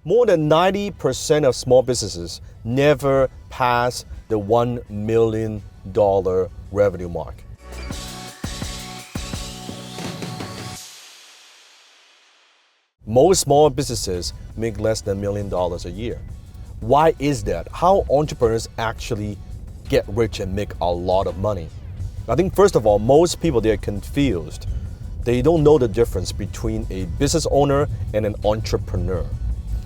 more than 90% of small businesses never pass the $1 million revenue mark. Most small businesses make less than $1 million a year. Why is that? How entrepreneurs actually get rich and make a lot of money? I think first of all, most people, they're confused. They don't know the difference between a business owner and an entrepreneur.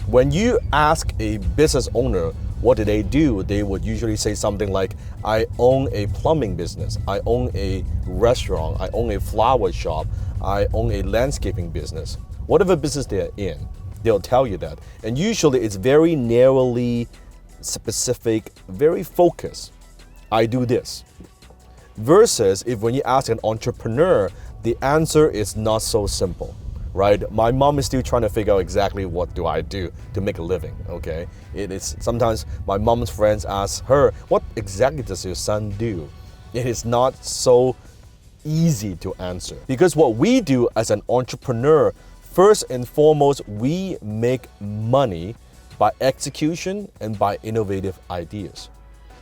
When you ask a business owner what do, they would usually say something like, I own a plumbing business, I own a restaurant, I own a flower shop, I own a landscaping business. Whatever business they're in, they'll tell you that. And usually it's very narrowly specific, very focused. I do this. Versus if when you ask an entrepreneur, the answer is not so simple, right? My mom is still trying to figure out exactly what do I do to make a living, okay? It is sometimes my mom's friends ask her, what exactly does your son do? It is not so easy to answer. Because what we do as an entrepreneur, first and foremost, we make money by execution and by innovative ideas.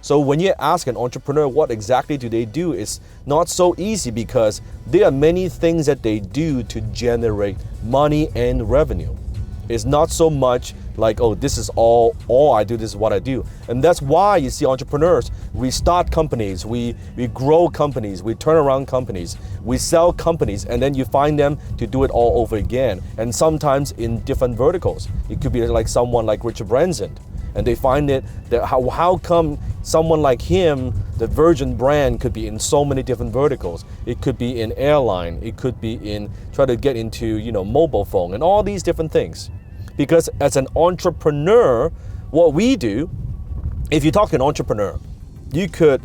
So when you ask an entrepreneur what exactly do they do, it's not so easy because there are many things that they do to generate money and revenue. It's not so much like, oh, this is all I do, this is what I do. And that's why you see entrepreneurs, we start companies, we grow companies, we turn around companies, we sell companies, and then you find them to do it all over again. And sometimes in different verticals. It could be like someone like Richard Branson. And they find it that how come someone like him, the Virgin brand, could be in so many different verticals. It could be in airline, it could be in try to get into mobile phone and all these different things. Because as an entrepreneur, what we do, if you talk to an entrepreneur, you could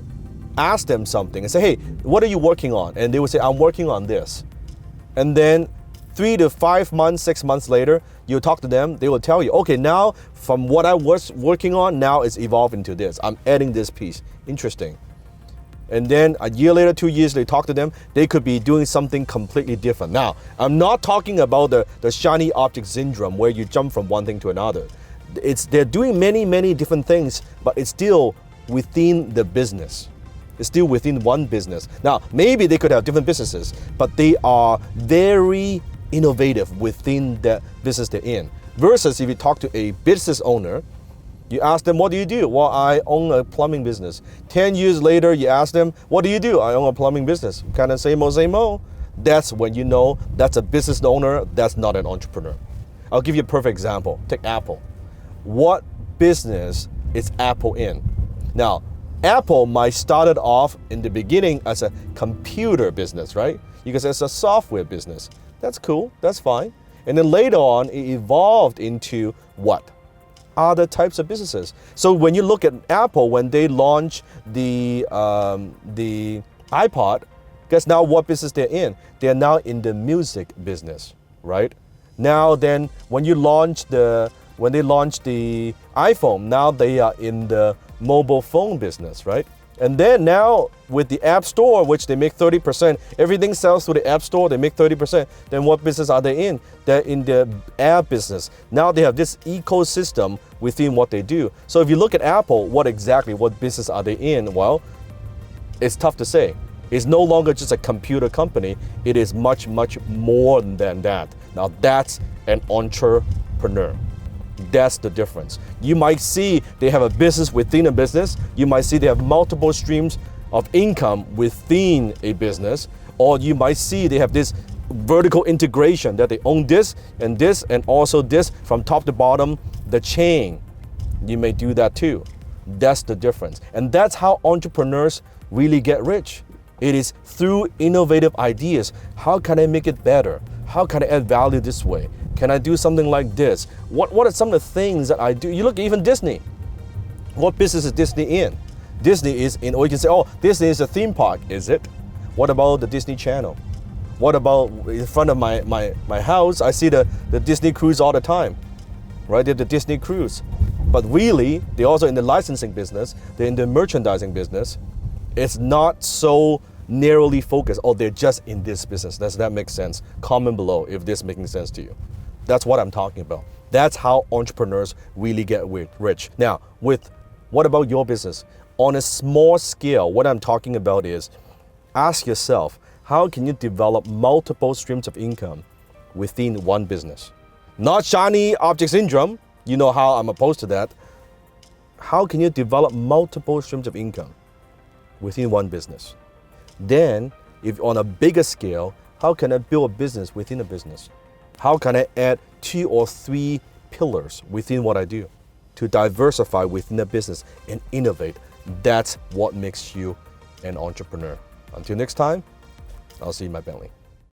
ask them something and say, hey, what are you working on? And they would say, I'm working on this. And then 3 to 5 months, 6 months later, you talk to them, they will tell you, okay, now from what I was working on, now it's evolved into this. I'm adding this piece. Interesting. And then a year later, 2 years, they talk to them, they could be doing something completely different. Now, I'm not talking about the shiny object syndrome where you jump from one thing to another. They're doing many, many different things, but it's still within the business. It's still within one business. Now, maybe they could have different businesses, but they are very innovative within the business they're in. Versus if you talk to a business owner, you ask them, what do you do? Well, I own a plumbing business. 10 years later, you ask them, what do you do? I own a plumbing business. Kind of same old. That's when you know that's a business owner, that's not an entrepreneur. I'll give you a perfect example. Take Apple. What business is Apple in? Now, Apple might started off in the beginning as a computer business, right? Because it's a software business. That's cool, that's fine. And then later on, it evolved into what? Other types of businesses. So when you look at Apple, when they launched the iPod, guess now what business they're in? They're now in the music business, right? Now then, when they launched the iPhone, now they are in the mobile phone business, right? And then now with the App Store, which they make 30%, everything sells through the App Store, they make 30%. Then what business are they in? They're in the app business. Now they have this ecosystem within what they do. So if you look at Apple, what business are they in? Well, it's tough to say. It's no longer just a computer company. It is much, much more than that. Now that's an entrepreneur. That's the difference. You might see they have a business within a business. You might see they have multiple streams of income within a business. Or you might see they have this vertical integration that they own this and also this from top to bottom, the chain. You may do that too. That's the difference. And that's how entrepreneurs really get rich. It is through innovative ideas. How can I make it better? How can I add value this way? Can I do something like this? What are some of the things that I do? You look at even Disney. What business is Disney in? Disney is in, or you can say, oh, Disney is a theme park. Is it? What about the Disney Channel? What about in front of my house? I see the Disney cruise all the time, right? They're the Disney cruise. But really, they're also in the licensing business. They're in the merchandising business. It's not so narrowly focused, or they're just in this business. Does that make sense? Comment below if this is making sense to you. That's what I'm talking about. That's how entrepreneurs really get rich. Now, what about your business? On a small scale, what I'm talking about is ask yourself, how can you develop multiple streams of income within one business? Not shiny object syndrome. You know how I'm opposed to that. How can you develop multiple streams of income within one business? Then, if on a bigger scale, how can I build a business within a business? How can I add 2 or 3 pillars within what I do to diversify within the business and innovate? That's what makes you an entrepreneur. Until next time, I'll see you in my Bentley.